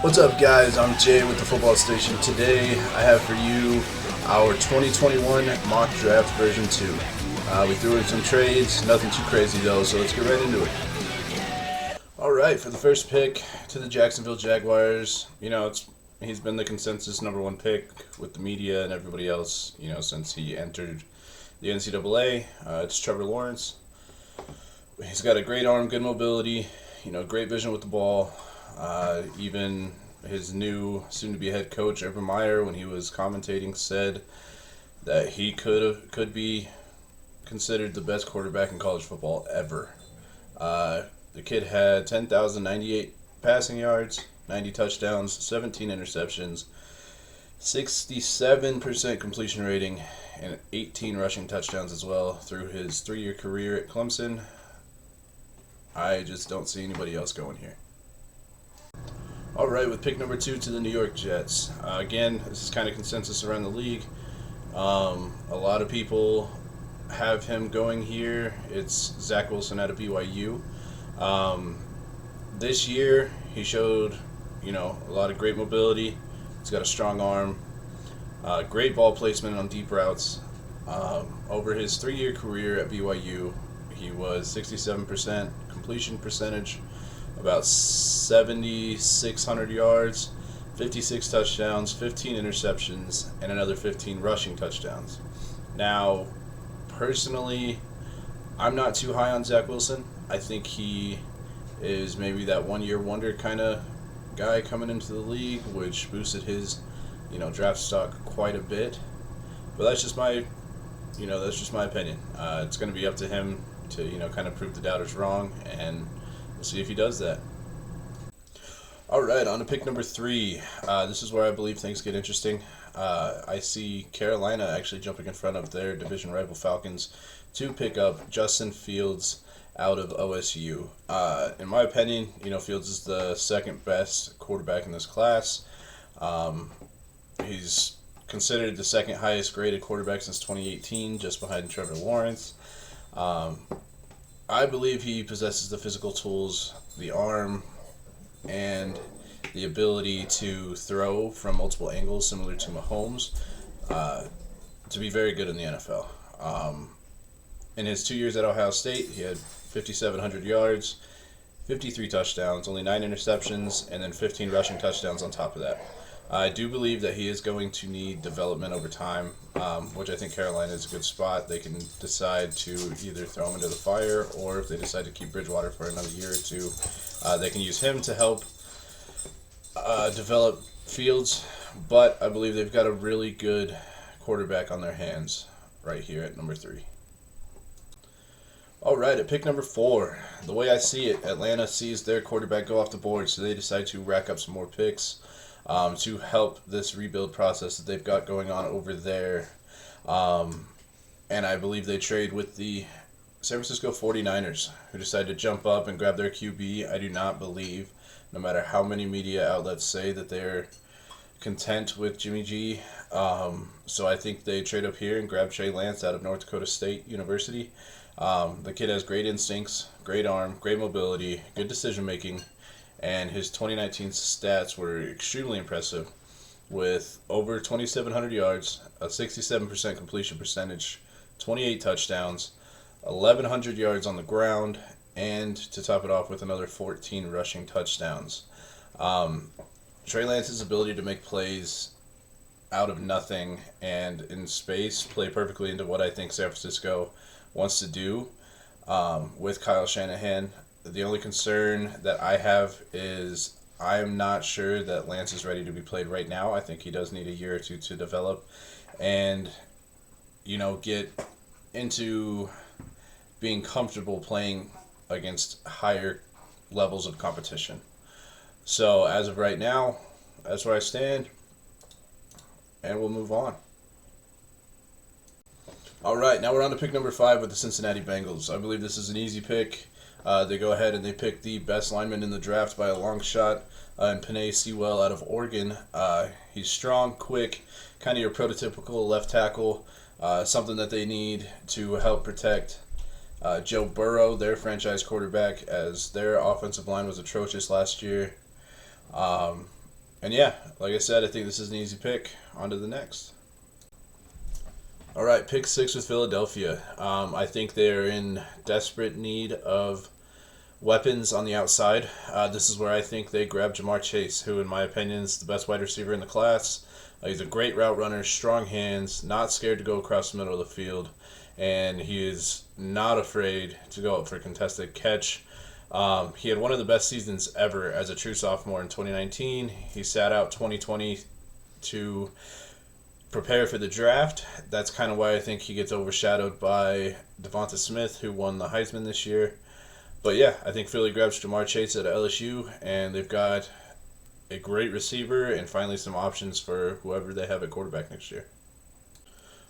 What's up, guys? I'm Jay with the Football Station. Today, I have for you our 2021 mock draft version 2. We threw in some trades, nothing too crazy though, so let's get right into it. Alright, for the first pick to the Jacksonville Jaguars, he's been the consensus #1 pick with the media and everybody else, since he entered the NCAA. It's Trevor Lawrence. He's got a great arm, good mobility, great vision with the ball. Even his new soon-to-be head coach, Urban Meyer, when he was commentating, said that he could be considered the best quarterback in college football ever. The kid had 10,098 passing yards, 90 touchdowns, 17 interceptions, 67% completion rating, and 18 rushing touchdowns as well through his 3-year career at Clemson. I just don't see anybody else going here. All right, with pick number 2 to the New York Jets. Again, this is kind of consensus around the league. A lot of people have him going here. It's Zach Wilson out of BYU. This year, he showed, a lot of great mobility. He's got a strong arm, great ball placement on deep routes. Over his 3-year career at BYU, he was 67% completion percentage, about 7,600 yards, 56 touchdowns, 15 interceptions, and another 15 rushing touchdowns. Now, personally, I'm not too high on Zach Wilson. I think he is maybe that one-year wonder kind of guy coming into the league, which boosted his, draft stock quite a bit. But that's just my opinion. It's going to be up to him to, kind of prove the doubters wrong, and we'll see if he does that. All right, on to pick number 3. This is where I believe things get interesting. I see Carolina actually jumping in front of their division rival Falcons to pick up Justin Fields out of OSU. In my opinion, Fields is the second best quarterback in this class. He's considered the second highest graded quarterback since 2018, just behind Trevor Lawrence. I believe he possesses the physical tools, the arm, and the ability to throw from multiple angles, similar to Mahomes, to be very good in the NFL. In his 2 years at Ohio State, he had 5,700 yards, 53 touchdowns, only 9 interceptions, and then 15 rushing touchdowns on top of that. I do believe that he is going to need development over time, which I think Carolina is a good spot. They can decide to either throw him into the fire, or if they decide to keep Bridgewater for another year or two, they can use him to help develop Fields. But I believe they've got a really good quarterback on their hands right here at number 3. All right, at pick number 4, the way I see it, Atlanta sees their quarterback go off the board, so they decide to rack up some more picks to help this rebuild process that they've got going on over there. And I believe they trade with the San Francisco 49ers, who decided to jump up and grab their QB. I do not believe, no matter how many media outlets say that they're content with Jimmy G. So I think they trade up here and grab Trey Lance out of North Dakota State University. The kid has great instincts, great arm, great mobility, good decision making, and his 2019 stats were extremely impressive, with over 2,700 yards, a 67% completion percentage, 28 touchdowns, 1,100 yards on the ground, and to top it off with another 14 rushing touchdowns. Trey Lance's ability to make plays out of nothing and in space play perfectly into what I think San Francisco wants to do with Kyle Shanahan. The only concern that I have is I'm not sure that Lance is ready to be played right now. I think he does need a year or two to develop and, get into being comfortable playing against higher levels of competition. So as of right now, that's where I stand, and we'll move on. All right, now we're on to pick number 5 with the Cincinnati Bengals. I believe this is an easy pick. They go ahead and they pick the best lineman in the draft by a long shot, in Penei Sewell out of Oregon. He's strong, quick, kind of your prototypical left tackle, something that they need to help protect Joe Burrow, their franchise quarterback, as their offensive line was atrocious last year. And yeah, like I said, I think this is an easy pick. On to the next. All right, pick 6 with Philadelphia. I think they're in desperate need of weapons on the outside. This is where I think they grab Jamar Chase, who, in my opinion, is the best wide receiver in the class. He's a great route runner, strong hands, not scared to go across the middle of the field, and he is not afraid to go up for a contested catch. He had one of the best seasons ever as a true sophomore in 2019. He sat out 2020 to prepare for the draft. That's kind of why I think he gets overshadowed by Devonta Smith, who won the Heisman this year. But yeah, I think Philly grabs Jamar Chase at LSU, and they've got a great receiver and finally some options for whoever they have at quarterback next year.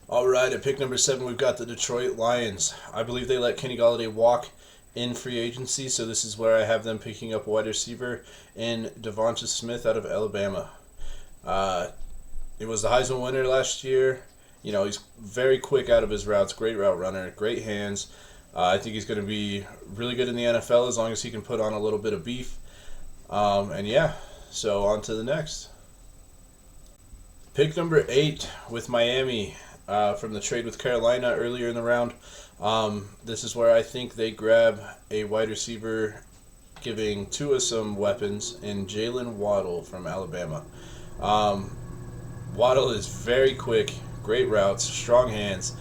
All right, at pick number 7, we've got the Detroit Lions. I believe they let Kenny Golladay walk in free agency, so this is where I have them picking up wide receiver in Devonta Smith out of Alabama. He was the Heisman winner last year. You know, he's very quick out of his routes, great route runner, great hands. I think he's going to be really good in the NFL as long as he can put on a little bit of beef. And yeah, so on to the next. Pick number 8 with Miami from the trade with Carolina earlier in the round. This is where I think they grab a wide receiver, giving Tua some weapons, in Jalen Waddle from Alabama. Waddle is very quick, great routes, strong hands.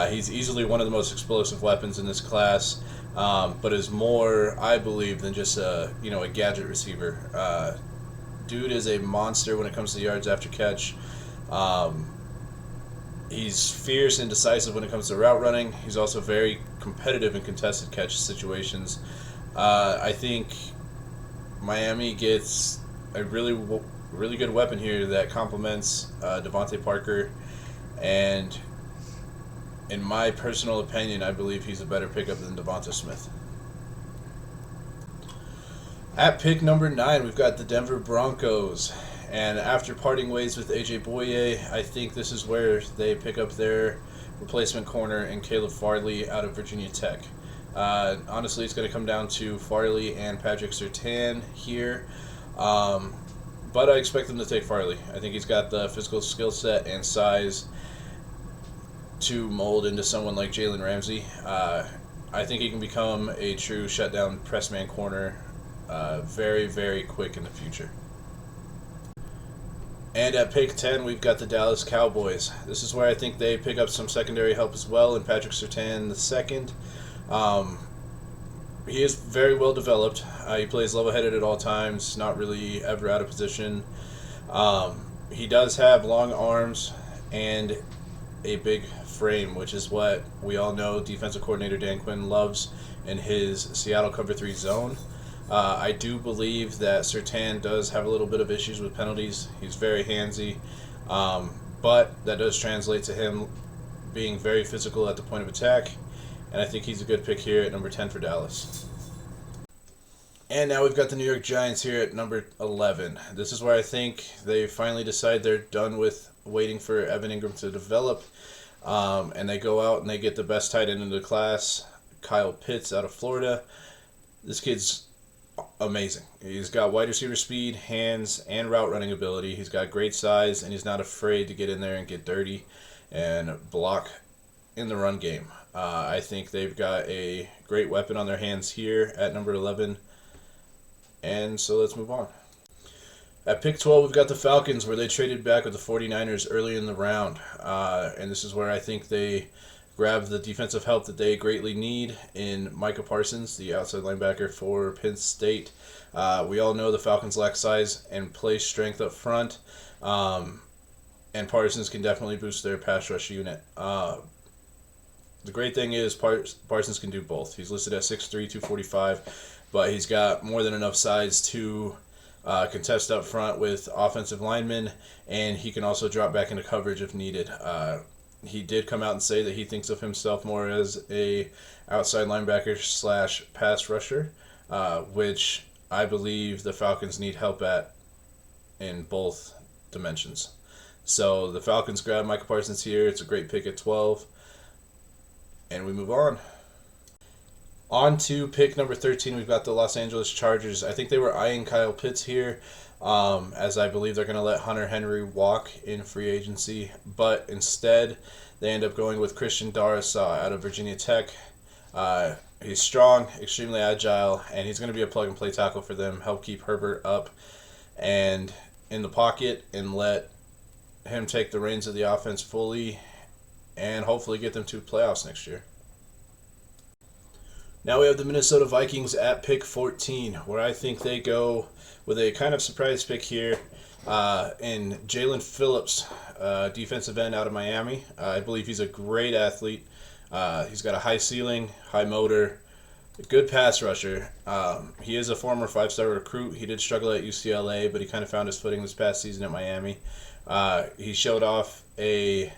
He's easily one of the most explosive weapons in this class, but is more, I believe, than just a gadget receiver. Dude is a monster when it comes to yards after catch. He's fierce and decisive when it comes to route running. He's also very competitive in contested catch situations. I think Miami gets a really good weapon here that complements Devontae Parker, and in my personal opinion, I believe he's a better pickup than Devonta Smith. At pick number 9, we've got the Denver Broncos. And after parting ways with A.J. Boye, I think this is where they pick up their replacement corner in Caleb Farley out of Virginia Tech. Honestly, it's going to come down to Farley and Patrick Surtain here. But I expect them to take Farley. I think he's got the physical skill set and size to mold into someone like Jalen Ramsey. I think he can become a true shutdown press man corner very, very quick in the future. And at pick 10, we've got the Dallas Cowboys. This is where I think they pick up some secondary help as well in Patrick Surtain II. He is very well developed. He plays level-headed at all times, not really ever out of position. He does have long arms and a big frame, which is what we all know defensive coordinator Dan Quinn loves in his Seattle cover 3 zone. I do believe that Surtain does have a little bit of issues with penalties. He's very handsy, but that does translate to him being very physical at the point of attack, and I think he's a good pick here at number 10 for Dallas. And now we've got the New York Giants here at number 11. This is where I think they finally decide they're done with waiting for Evan Ingram to develop, and they go out and they get the best tight end in the class, Kyle Pitts out of Florida. This kid's amazing. He's got wide receiver speed, hands, and route running ability. He's got great size, and he's not afraid to get in there and get dirty and block in the run game. I think they've got a great weapon on their hands here at number 11. And so let's move on. At pick 12, we've got the Falcons, where they traded back with the 49ers early in the round. And this is where I think they grab the defensive help that they greatly need in Micah Parsons, the outside linebacker for Penn State. We all know the Falcons lack size and play strength up front, and Parsons can definitely boost their pass rush unit. The great thing is Parsons can do both. He's listed at 6'3", 245, but he's got more than enough size to contest up front with offensive linemen, and he can also drop back into coverage if needed. He did come out and say that he thinks of himself more as a outside linebacker / pass rusher, which I believe the Falcons need help at in both dimensions. So the Falcons grab Micah Parsons here. It's a great pick at 12. And we move on. On to pick number 13, we've got the Los Angeles Chargers. I think they were eyeing Kyle Pitts here. as I believe they're going to let Hunter Henry walk in free agency, but instead they end up going with Christian Darrisaw out of Virginia Tech. He's strong, extremely agile, and he's going to be a plug-and-play tackle for them, help keep Herbert up and in the pocket and let him take the reins of the offense fully and hopefully get them to playoffs next year. Now we have the Minnesota Vikings at pick 14, where I think they go with a kind of surprise pick here in Jalen Phillips, defensive end out of Miami. I believe he's a great athlete. He's got a high ceiling, high motor, a good pass rusher. He is a former 5-star recruit. He did struggle at UCLA, but he kind of found his footing this past season at Miami. He showed off a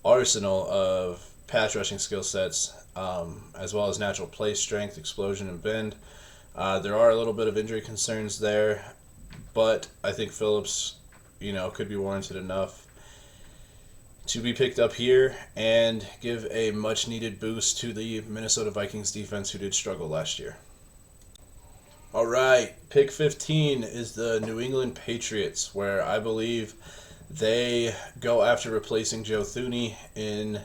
arsenal of pass rushing skill sets, as well as natural play strength, explosion, and bend. There are a little bit of injury concerns there, but I think Phillips, could be warranted enough to be picked up here and give a much-needed boost to the Minnesota Vikings defense, who did struggle last year. All right, pick 15 is the New England Patriots, where I believe they go after replacing Joe Thuney in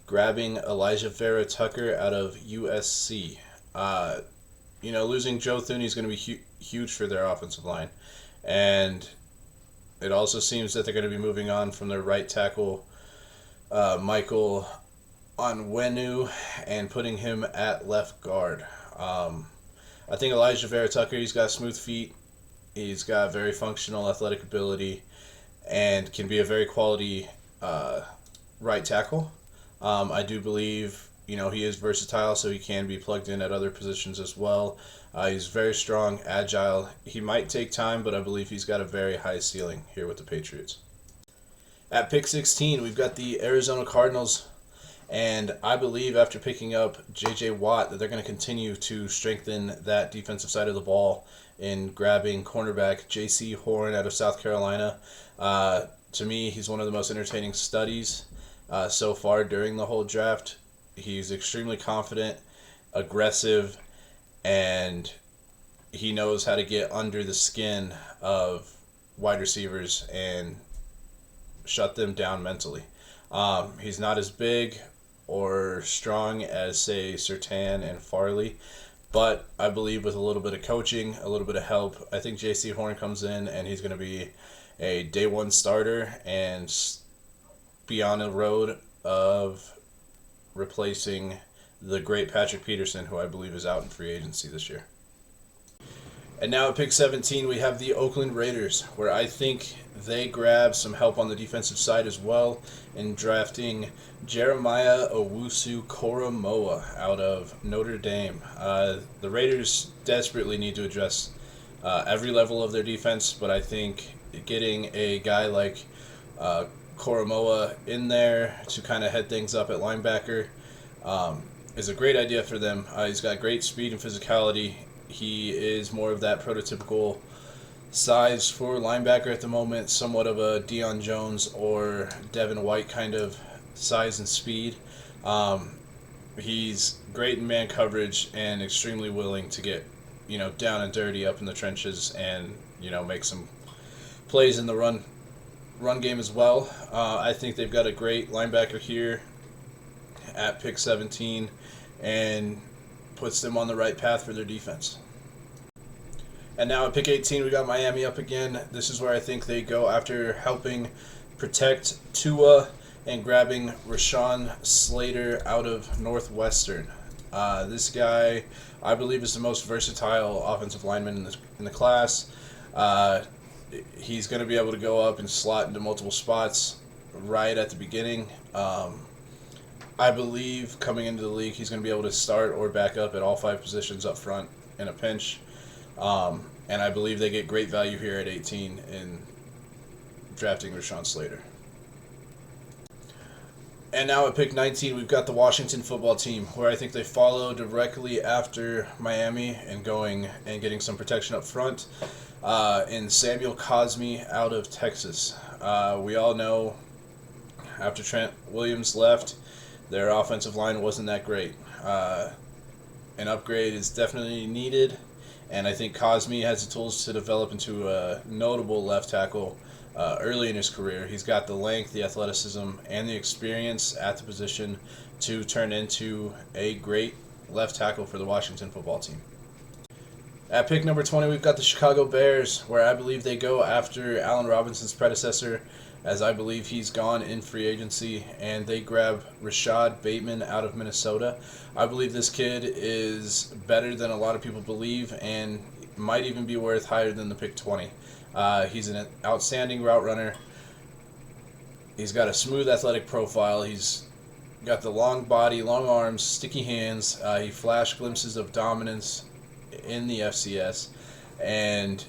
grabbing Elijah Vera Tucker out of USC. Losing Joe Thuney is going to be huge for their offensive line. And it also seems that they're going to be moving on from their right tackle, Michael Onwenu, and putting him at left guard. I think Elijah Vera Tucker, he's got smooth feet. He's got very functional athletic ability and can be a very quality right tackle. I do believe, he is versatile, so he can be plugged in at other positions as well. He's very strong, agile. He might take time, but I believe he's got a very high ceiling here with the Patriots. At pick 16, we've got the Arizona Cardinals, and I believe after picking up J.J. Watt that they're going to continue to strengthen that defensive side of the ball in grabbing cornerback J.C. Horn out of South Carolina. To me, he's one of the most entertaining studies so far during the whole draft. He's extremely confident, aggressive, and he knows how to get under the skin of wide receivers and shut them down mentally. He's not as big or strong as, say, Surtain and Farley, but I believe with a little bit of coaching, a little bit of help, I think J.C. Horn comes in and he's going to be a day one starter and be on the road of replacing the great Patrick Peterson, who I believe is out in free agency this year. And now at pick 17, we have the Oakland Raiders, where I think they grab some help on the defensive side as well in drafting Jeremiah Owusu-Koramoah out of Notre Dame. The Raiders desperately need to address every level of their defense, but I think getting a guy like Koramoah in there to kind of head things up at linebacker is a great idea for them. He's got great speed and physicality. He is more of that prototypical size for linebacker at the moment, somewhat of a Deion Jones or Devin White kind of size and speed. He's great in man coverage and extremely willing to get, down and dirty up in the trenches and, make some plays in the run game as well. I think they've got a great linebacker here at pick 17 and puts them on the right path for their defense. And now at pick 18, we got Miami up again. This is where I think they go after helping protect Tua and grabbing Rashawn Slater out of Northwestern. This guy, I believe, is the most versatile offensive lineman in the class. He's going to be able to go up and slot into multiple spots right at the beginning. I believe coming into the league, he's going to be able to start or back up at all 5 positions up front in a pinch. And I believe they get great value here at 18 in drafting Rashawn Slater. And now at pick 19, we've got the Washington football team, where I think they follow directly after Miami and going and getting some protection up front in Samuel Cosmi out of Texas. We all know after Trent Williams left, their offensive line wasn't that great. An upgrade is definitely needed, and I think Cosme has the tools to develop into a notable left tackle early in his career. He's got the length, the athleticism, and the experience at the position to turn into a great left tackle for the Washington football team. At pick number 20, we've got the Chicago Bears, where I believe they go after Allen Robinson's predecessor, as I believe he's gone in free agency, and they grab Rashad Bateman out of Minnesota. I believe this kid is better than a lot of people believe and might even be worth higher than the pick 20. He's an outstanding route runner. He's got a smooth athletic profile. He's got the long body, long arms, sticky hands. He flashed glimpses of dominance in the FCS, and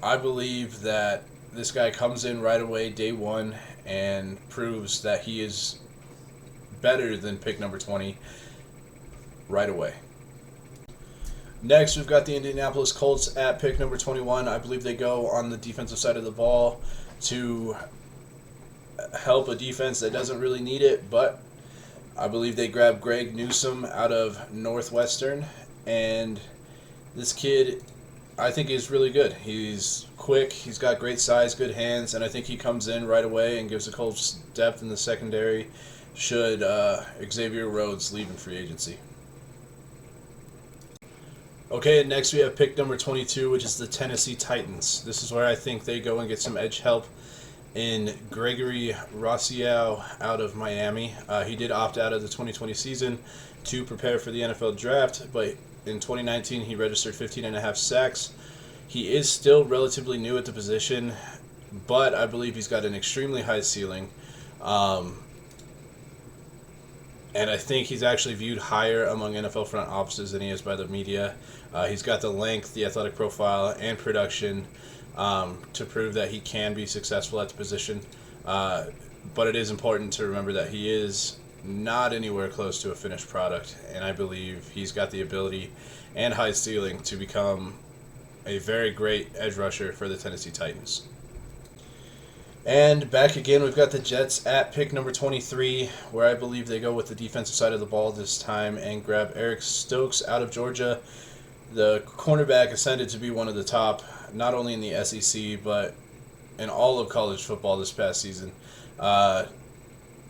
I believe that this guy comes in right away, day one, and proves that he is better than pick number 20 right away. Next, we've got the Indianapolis Colts at pick number 21. I believe they go on the defensive side of the ball to help a defense that doesn't really need it, but I believe they grab Greg Newsome out of Northwestern, and this kid, I think, is really good. He's quick, he's got great size, good hands, and I think he comes in right away and gives the Colts depth in the secondary should Xavier Rhodes leave in free agency. Okay, and next we have pick number 22, which is the Tennessee Titans. This is where I think they go and get some edge help in Gregory Rousseau out of Miami. He did opt out of the 2020 season to prepare for the NFL draft, but in 2019, he registered 15.5 sacks. He is still relatively new at the position, but I believe he's got an extremely high ceiling. And I think he's actually viewed higher among NFL front offices than he is by the media. He's got the length, the athletic profile, and production to prove that he can be successful at the position. But it is important to remember that he is not anywhere close to a finished product, and I believe he's got the ability and high ceiling to become a very great edge rusher for the Tennessee Titans. And back again, we've got the Jets at pick number 23, where I believe they go with the defensive side of the ball this time and grab Eric Stokes out of Georgia. The cornerback ascended to be one of the top, not only in the SEC, but in all of college football this past season.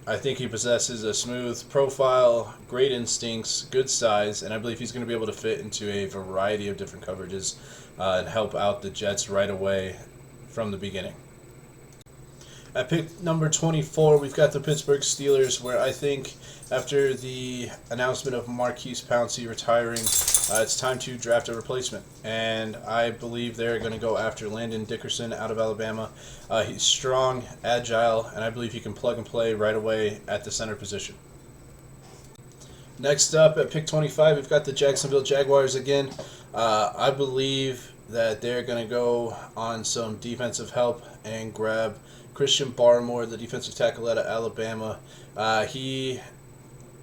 I think he possesses a smooth profile, great instincts, good size, and I believe he's going to be able to fit into a variety of different coverages and help out the Jets right away from the beginning. At pick number 24, we've got the Pittsburgh Steelers, where I think after the announcement of Marquise Pouncey retiring, it's time to draft a replacement. And I believe they're going to go after Landon Dickerson out of Alabama. He's strong, agile, and I believe he can plug and play right away at the center position. Next up at pick 25, we've got the Jacksonville Jaguars again. I believe that they're going to go on some defensive help and grab Christian Barmore, the defensive tackle out of Alabama. He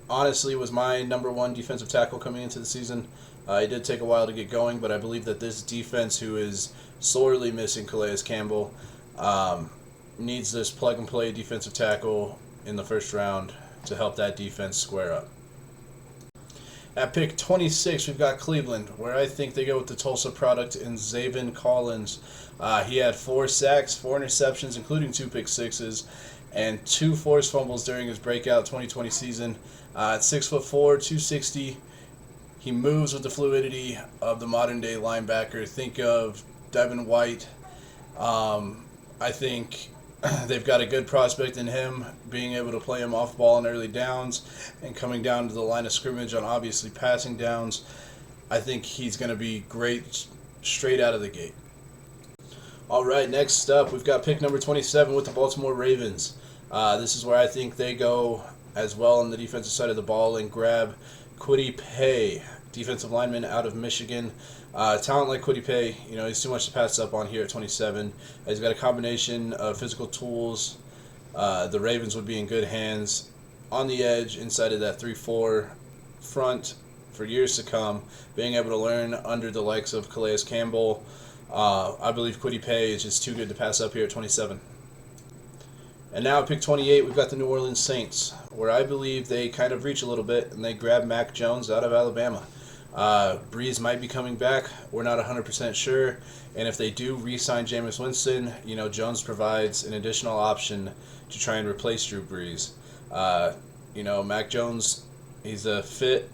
honestly was my number one defensive tackle coming into the season. It did take a while to get going, but I believe that this defense, who is sorely missing Calais Campbell, needs this plug-and-play defensive tackle in the first round to help that defense square up. At pick 26, we've got Cleveland, where I think they go with the Tulsa product in Zaven Collins. He had 4 sacks, 4 interceptions, including 2 pick sixes, and 2 forced fumbles during his breakout 2020 season. At 6'4", 260, he moves with the fluidity of the modern-day linebacker. Think of Devin White. I think they've got a good prospect in him, being able to play him off ball in early downs and coming down to the line of scrimmage on obviously passing downs. I think he's going to be great straight out of the gate. All right, next up, we've got pick number 27 with the Baltimore Ravens. This is where I think they go as well on the defensive side of the ball and grab Kwity Paye, defensive lineman out of Michigan. Talent like Kwity Paye, he's too much to pass up on here at 27. He's got a combination of physical tools. The Ravens would be in good hands on the edge inside of that 3-4 front for years to come, being able to learn under the likes of Calais Campbell. I believe Kwity Paye is just too good to pass up here at 27. And now at pick 28, we've got the New Orleans Saints, where I believe they kind of reach a little bit, and they grab Mac Jones out of Alabama. Breeze might be coming back. We're not 100% sure. And if they do re-sign Jameis Winston, Jones provides an additional option to try and replace Drew Brees. Mac Jones, he's a fit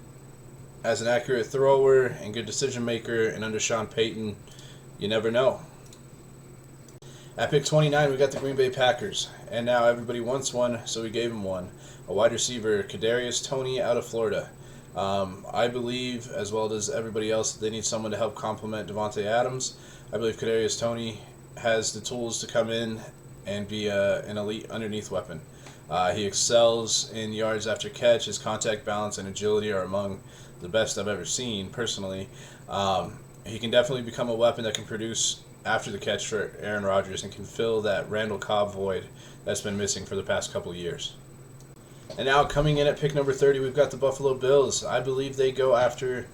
as an accurate thrower and good decision maker. And under Sean Payton, you never know. At pick 29, we got the Green Bay Packers. And now everybody wants one, so we gave him one. A wide receiver, Kadarius Toney out of Florida. I believe, as well as everybody else, that they need someone to help complement Devontae Adams. I believe Kadarius Toney has the tools to come in and be an elite underneath weapon. He excels in yards after catch. His contact balance and agility are among the best I've ever seen, personally. He can definitely become a weapon that can produce after the catch for Aaron Rodgers and can fill that Randall Cobb void that's been missing for the past couple of years. And now coming in at pick number 30, we've got the Buffalo Bills. I believe they go after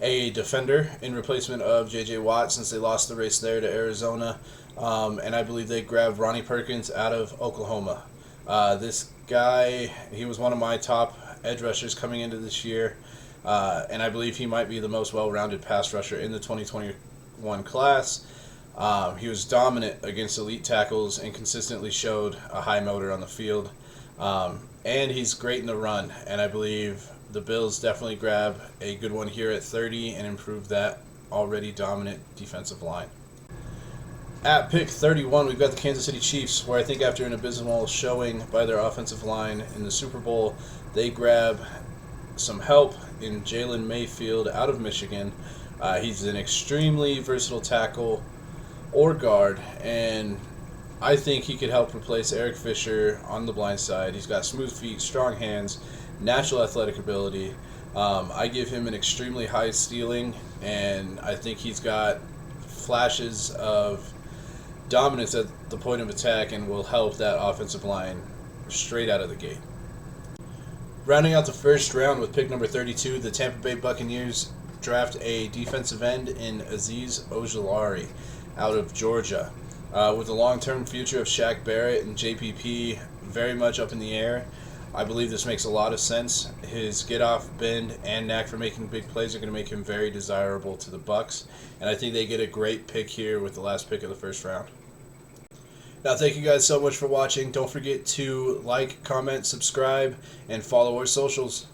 a defender in replacement of J.J. Watt since they lost the race there to Arizona. And I believe they grabbed Ronnie Perkins out of Oklahoma. This guy, he was one of my top edge rushers coming into this year. And I believe he might be the most well-rounded pass rusher in the 2021 class. He was dominant against elite tackles and consistently showed a high motor on the field. And he's great in the run, and I believe the Bills definitely grab a good one here at 30 and improve that already dominant defensive line. At pick 31, we've got the Kansas City Chiefs, where I think after an abysmal showing by their offensive line in the Super Bowl, they grab some help in Jalen Mayfield out of Michigan. He's an extremely versatile tackle or guard, and I think he could help replace Eric Fisher on the blind side. He's got smooth feet, strong hands, natural athletic ability. I give him an extremely high ceiling, and I think he's got flashes of dominance at the point of attack and will help that offensive line straight out of the gate. Rounding out the first round with pick number 32, the Tampa Bay Buccaneers draft a defensive end in Azeez Ojulari out of Georgia. With the long-term future of Shaq Barrett and JPP very much up in the air, I believe this makes a lot of sense. His get-off, bend, and knack for making big plays are going to make him very desirable to the Bucs, and I think they get a great pick here with the last pick of the first round. Now, thank you guys so much for watching. Don't forget to like, comment, subscribe, and follow our socials.